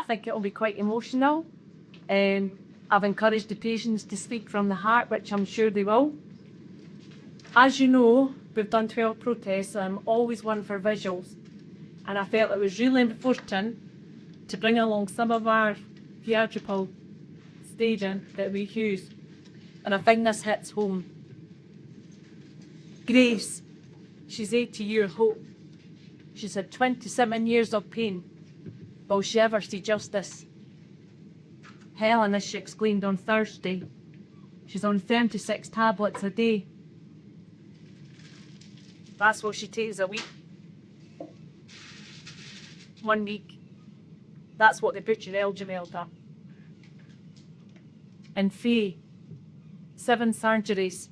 think it'll be quite emotional. I've encouraged the patients to speak from the heart, which I'm sure they will. As you know, we've done 12 protests, and I'm always one for visuals. And I felt it was really important to bring along some of our theatrical staging that we use. And I think this hits home. Grace, she's 80 years old. She's had 27 years of pain. Will she ever see justice? Helen, as she explained on Thursday, she's on 36 tablets a day. That's what she takes a week. 1 week. That's what the butcher Eljamel done. And Faye, 7 surgeries,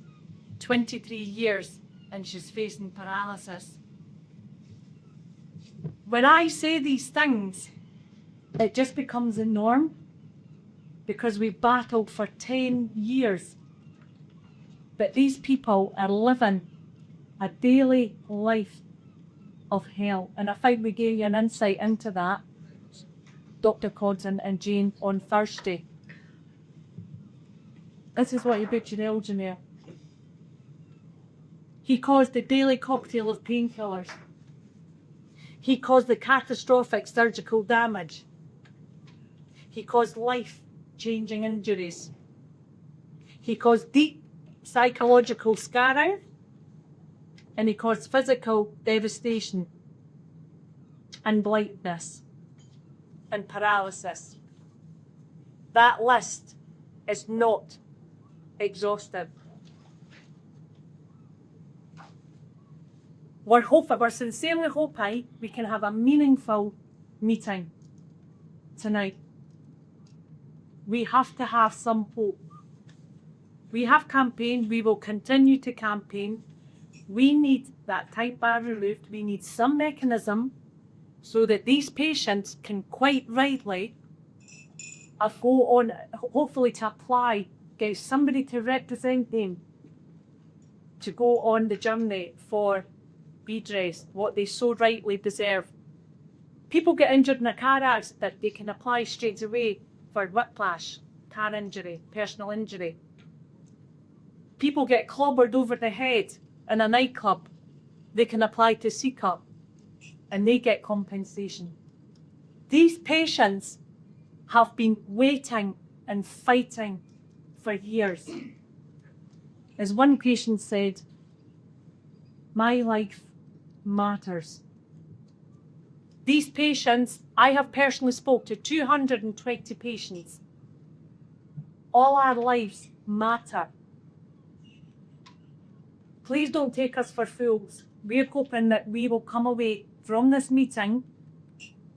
23 years, and she's facing paralysis. When I say these things, it just becomes a norm because we've battled for 10 years. But these people are living a daily life of hell. And I think we gave you an insight into that, Dr. Codson and Jane, on Thursday. This is what he butchered Eljamel. He caused the daily cocktail of painkillers. He caused the catastrophic surgical damage. He caused life-changing injuries. He caused deep psychological scarring, and he caused physical devastation and blindness and paralysis. That list is not exhaustive. We're sincerely hoping we can have a meaningful meeting tonight. We have to have some hope. We have campaigned, we will continue to campaign. We need that type bar removed. We need some mechanism so that these patients can quite rightly go on, hopefully to apply, get somebody to represent them, to go on the journey for redress, what they so rightly deserve. People get injured in a car accident, they can apply straight away for whiplash, car injury, personal injury. People get clobbered over the head in a nightclub, they can apply to C-cup and they get compensation. These patients have been waiting and fighting for years. As one patient said, "My life matters." These patients, I have personally spoke to 220 patients. All our lives matter. Please don't take us for fools. We're hoping that we will come away from this meeting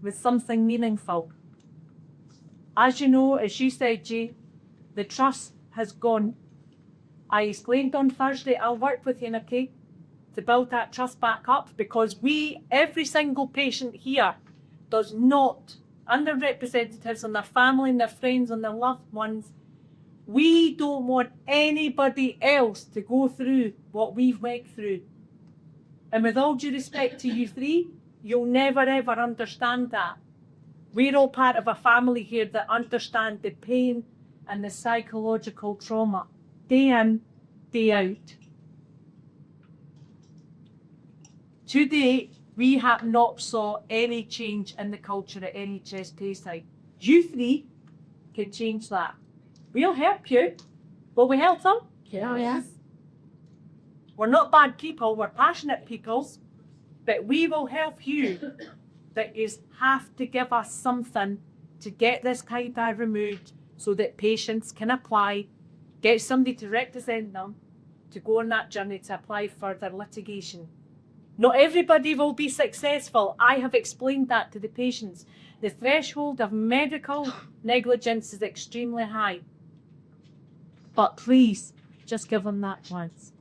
with something meaningful. As you know, as you said, Jay, the trust has gone. I explained on Thursday, I'll work with you, Nikki, to build that trust back up, because every single patient here does not, and their representatives and their family and their friends and their loved ones, we don't want anybody else to go through what we've went through. And with all due respect to you three, you'll never ever understand that. We're all part of a family here that understand the pain and the psychological trauma, day in, day out. To date, we have not saw any change in the culture at NHS Tayside. You three can change that. We'll help you. Will we help them? Yeah, yes. We're not bad people, we're passionate people, but we will help you. That is have to give us something to get this kind of removed so that patients can apply, get somebody to represent them, to go on that journey to apply for their litigation. Not everybody will be successful. I have explained that to the patients. The threshold of medical negligence is extremely high. But please, just give them that chance.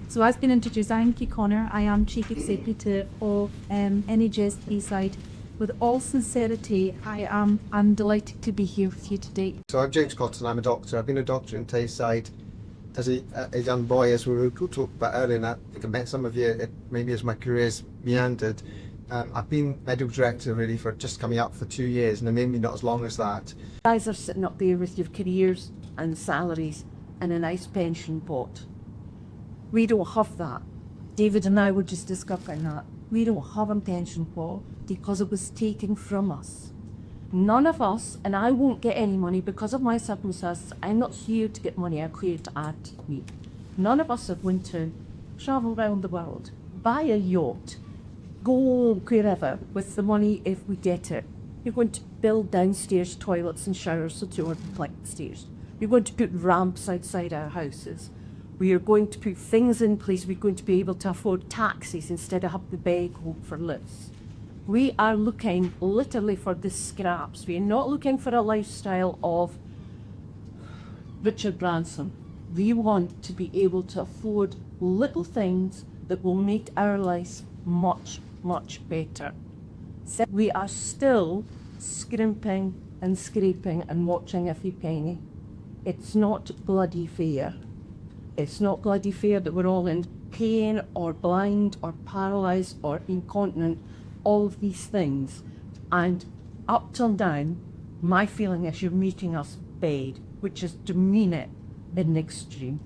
So as been introduced, I'm Kay Connor. I am Chief Executive of NHS Tayside. With all sincerity, I'm delighted to be here with you today. So I'm James Cotton, I'm a doctor. I've been a doctor in Tayside as a young boy, as we were talking about earlier, and I met some of you, maybe as my career's meandered, I've been medical director really for just coming up for 2 years, and maybe not as long as that. You guys are sitting up there with your careers and salaries and a nice pension pot. We don't have that. David and I were just discussing that. We don't have a pension pot because it was taken from us. None of us, and I won't get any money because of my circumstances. I'm not here to get money, I'm here to add to me. None of us are going to travel around the world, buy a yacht, go wherever with the money if we get it. You're going to build downstairs toilets and showers so to like stairs. You're going to put ramps outside our houses. We are going to put things in place. We're going to be able to afford taxis instead of have to beg home for lifts. We are looking literally for the scraps. We are not looking for a lifestyle of Richard Branson. We want to be able to afford little things that will make our lives much, much better. So we are still scrimping and scraping and watching every penny. It's not bloody fair. It's not bloody fair that we're all in pain or blind or paralysed or incontinent, all of these things. And up till now, my feeling is you're making us beg, which is to mean it in the extreme.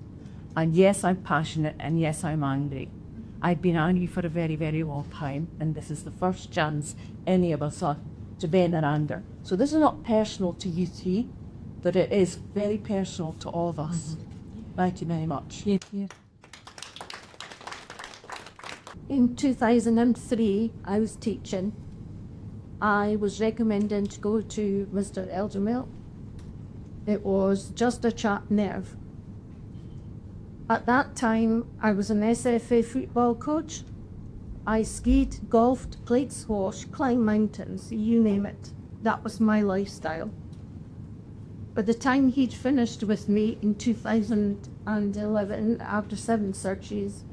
And yes, I'm passionate, and yes, I'm angry. I've been angry for a very, very long time, and this is the first chance any of us are to bend our anger. So this is not personal to you three, but it is very personal to all of us. Thank you very much. Yeah, yeah. In 2003, I was teaching. I was recommended to go to Mr. Eljamel. It was just a chapped nerve. At that time, I was an SFA football coach. I skied, golfed, played squash, climbed mountains, you name it. That was my lifestyle. By the time he'd finished with me in 2011, after 7 surgeries,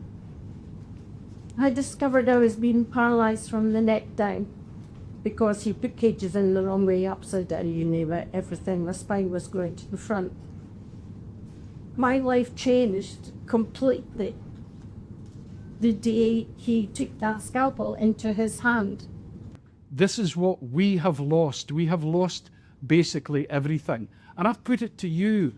I discovered I was being paralysed from the neck down because he put cages in the wrong way, upside down, you name it, everything. My spine was going to the front. My life changed completely the day he took that scalpel into his hand. This is what we have lost. We have lost basically everything. And I've put it to you.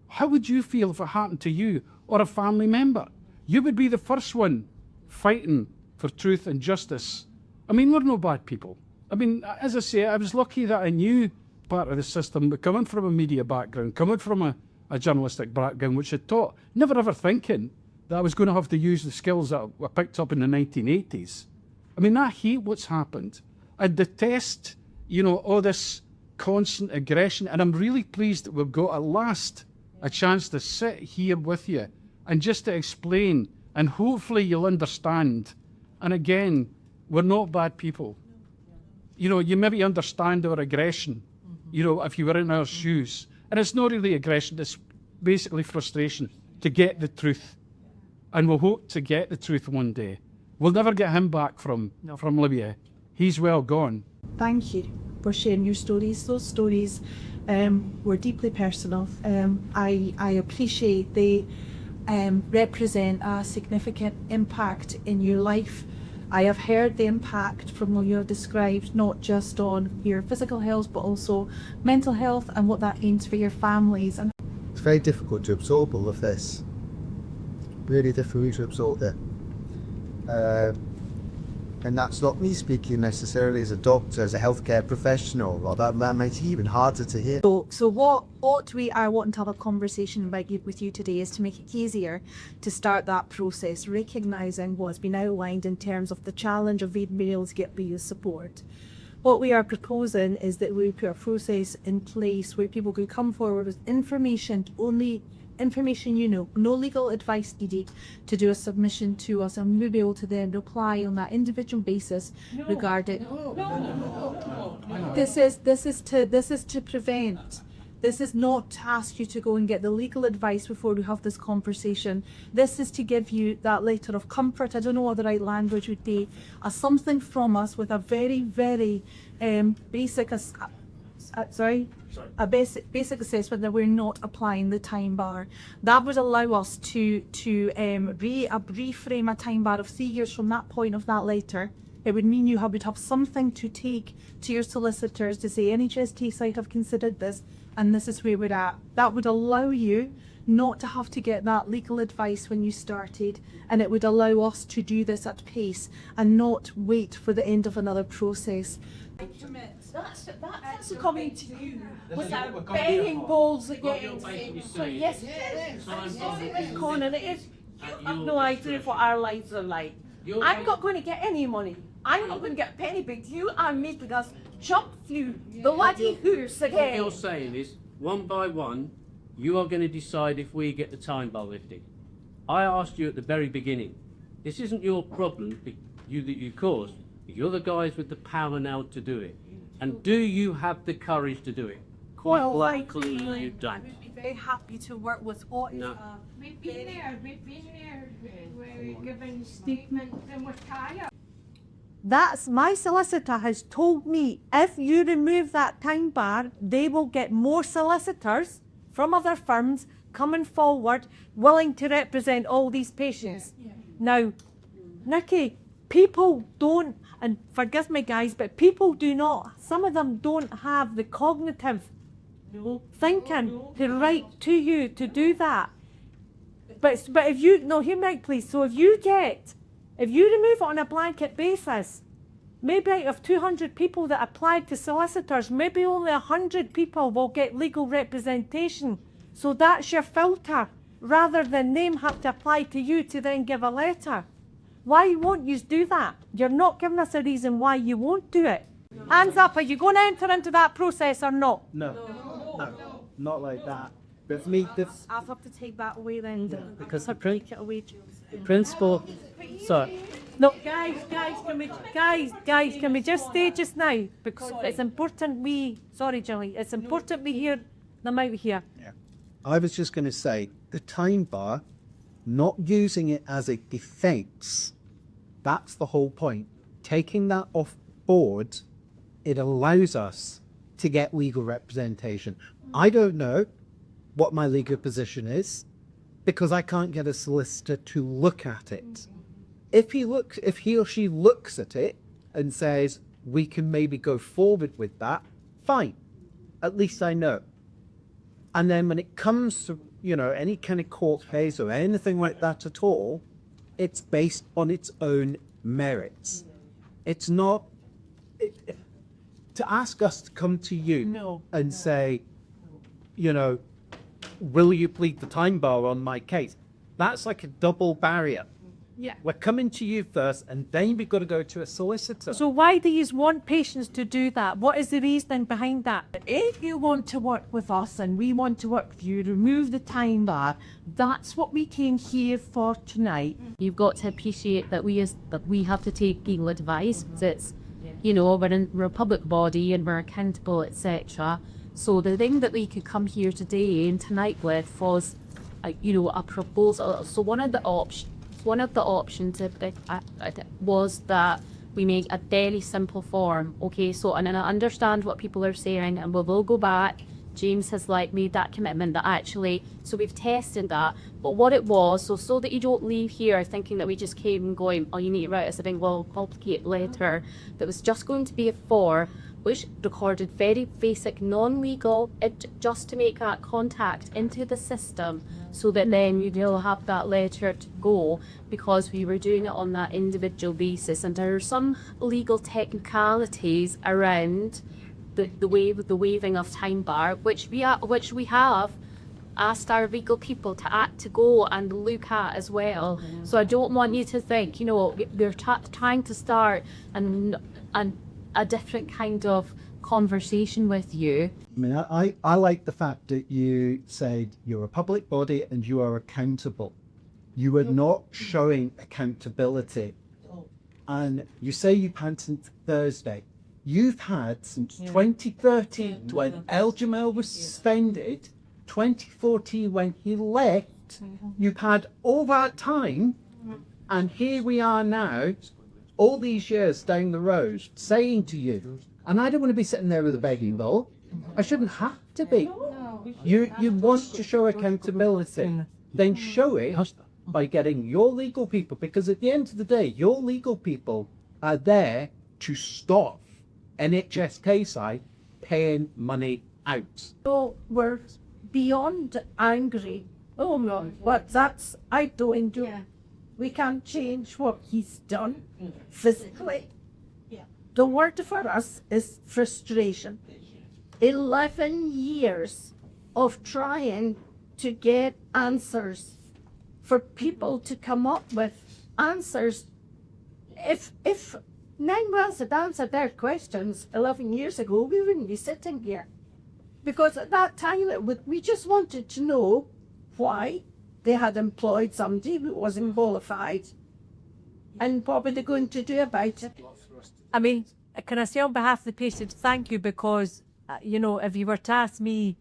How would you feel if it happened to you or a family member? You would be the first one fighting for truth and justice. I mean, we're no bad people. I mean, as I say, I was lucky that I knew part of the system, but coming from a media background, coming from a journalistic background, which I taught, never ever thinking that I was going to have to use the skills that I picked up in the 1980s. I mean, I hate what's happened. I detest, all this constant aggression, and I'm really pleased that we've got at last a chance to sit here with you and just to explain, and hopefully you'll understand. And again, we're not bad people. You maybe understand our aggression, if you were in our shoes. And it's not really aggression, it's basically frustration to get the truth. And we'll hope to get the truth one day. We'll never get him back from Libya. He's well gone. Thank you for sharing your stories. Those stories were deeply personal. I appreciate they represent a significant impact in your life. I have heard the impact from what you have described, not just on your physical health, but also mental health and what that means for your families. And It's very difficult to absorb all of this. Really difficult to absorb it. And that's not me speaking necessarily as a doctor, as a healthcare professional. Well, that might be even harder to hear. So what we are wanting to have a conversation about with you today is to make it easier to start that process, recognising what's been outlined in terms of the challenge of being able to get legal support. What we are proposing is that we put a process in place where people can come forward with information, only information no legal advice needed, to do a submission to us, and we'll be able to then reply on that individual basis regarding. This is to prevent. This is not to ask you to go and get the legal advice before we have this conversation. This is to give you that letter of comfort. I don't know what the right language would be. Something from us with a very, very basic a basic assessment that we're not applying the time bar. That would allow us to reframe a time bar of 3 years from that point of that letter. It would mean you would have something to take to your solicitors to say NHS Tayside have considered this and this is where we're at. That would allow you not to have to get that legal advice when you started, and it would allow us to do this at pace and not wait for the end of another process. That's coming to you without begging balls again. So yes, Conan, it is. You have no idea what our lives are like. I'm not going to get any money. I'm not going to get a penny, but you are making us jump through the bloody hoops What again. you're saying is, one by one, you are going to decide if we get the time bar lifted. I asked you at the very beginning. This isn't your problem, that you caused. You're the guys with the power now to do it. And do you have the courage to do it? Quite likely you don't. We'd be very happy to work with what No. We've been there, we're giving statements and we're tired. That's my solicitor has told me if you remove that time bar, they will get more solicitors from other firms coming forward willing to represent all these patients. Now, Nikki, people don't, and forgive me guys, but people do not, some of them don't have the cognitive thinking to write to you to do that. But if you, no, hear me out please, so if you remove it on a blanket basis, maybe out of 200 people that applied to solicitors, maybe only 100 people will get legal representation. So that's your filter, rather than them have to apply to you to then give a letter. Why won't you do that? You're not giving us a reason why you won't do it. Hands up, are you going to enter into that process or not? No, not like that. With me, I'll have to take that away then. because the Take it away. principle. Sorry. No, Guys, can we just stay just now? Because it's important sorry Julie, it's important we hear them out here. I was just going to say the time bar, not using it as a defence. That's the whole point. Taking that off board, it allows us to get legal representation. I don't know what my legal position is because I can't get a solicitor to look at it. If he or she looks at it and says we can maybe go forward with that, fine. At least I know. And then when it comes to, any kind of court case or anything like that at all, it's based on its own merits. It's not to ask us to come to you and say, will you plead the time bar on my case? That's like a double barrier. Yeah. We're coming to you first, and then we've got to go to a solicitor. So why do you want patients to do that? What is the reasoning behind that? If you want to work with us and we want to work with you, remove the time bar. That's what we came here for tonight. You've got to appreciate that we have to take legal advice. It's, we're a public body and we're accountable, etc. So the thing that we could come here today and tonight with was, a proposal. So one of the options was that we make a very simple form. Okay, so and I understand what people are saying, and we will go back. James has made that commitment that actually, so we've tested that. But what it was, so that you don't leave here thinking that we just came and going, oh, you need to write us a big, complicated letter that was just going to be a form which recorded very basic non-legal, just to make that contact into the system so that then you'll have that letter to go, because we were doing it on that individual basis. And there are some legal technicalities around the waiving of time bar, which we have asked our legal people to go and look at as well. So I don't want you to think, they're trying to start and a different kind of conversation with you. I mean, I like the fact that you said you're a public body and you are accountable. You are not showing accountability. And you say you patented Thursday. You've had since 2013 when Eljamel was suspended, 2014 when he left, you've had all that time, and here we are now, all these years down the road, saying to you, and I don't want to be sitting there with a begging bowl, I shouldn't have to be. You want to show accountability, then show it by getting your legal people, because at the end of the day, your legal people are there to stop NHS Tayside paying money out. So we're beyond angry. Oh no, but that's I don't do. We can't change what he's done physically. The word for us is frustration. 11 years of trying to get answers, for people to come up with answers. If Ninewells had answered their questions 11 years ago, we wouldn't be sitting here. Because at that time, we just wanted to know why they had employed somebody who wasn't qualified and what were they going to do about it. I mean, can I say on behalf of the patient, thank you, because, you know, if you were to ask me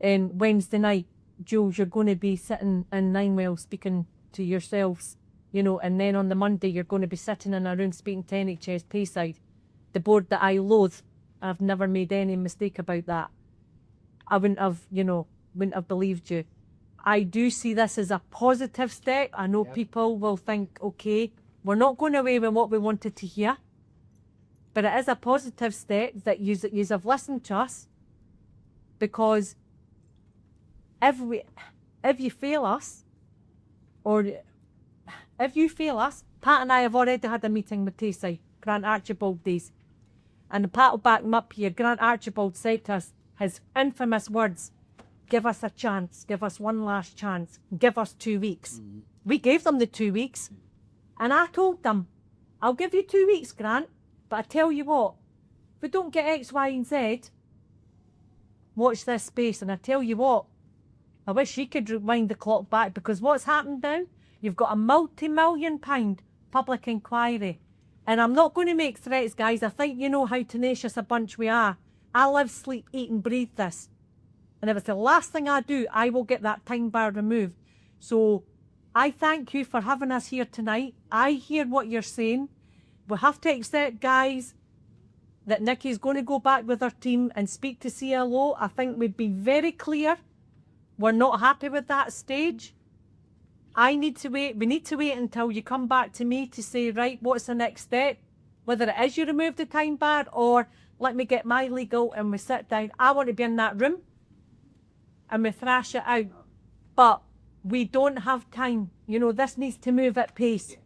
on Wednesday night, Jules, you're going to be sitting in Ninewell speaking to yourselves, you know, and then on the Monday you're going to be sitting in a room speaking to NHS Tayside, the board that I loathe. I've never made any mistake about that. I wouldn't have believed you. I do see this as a positive step. I know people will think, okay, we're not going away with what we wanted to hear, but it is a positive step that you have listened to us, because if you fail us, Pat and I have already had a meeting with Tayside, Grant Archibald days, and Pat will back him up here. Grant Archibald said to us his infamous words, give us a chance, give us one last chance, give us 2 weeks. We gave them the 2 weeks, and I told them, I'll give you 2 weeks, Grant, but I tell you what, if we don't get X, Y and Z, watch this space. And I tell you what, I wish you could rewind the clock back, because what's happened now, you've got a multi-million-pound public inquiry. And I'm not going to make threats, guys. I think you know how tenacious a bunch we are. I live, sleep, eat and breathe this. And if it's the last thing I do, I will get that time bar removed. So I thank you for having us here tonight. I hear what you're saying. We have to accept, guys, that Nikki's going to go back with her team and speak to CLO. I think we've been very clear. We're not happy with that stage. We need to wait until you come back to me to say, right, what's the next step? Whether it is you remove the time bar or let me get my legal and we sit down. I want to be in that room and we thrash it out. But we don't have time. You know, this needs to move at pace.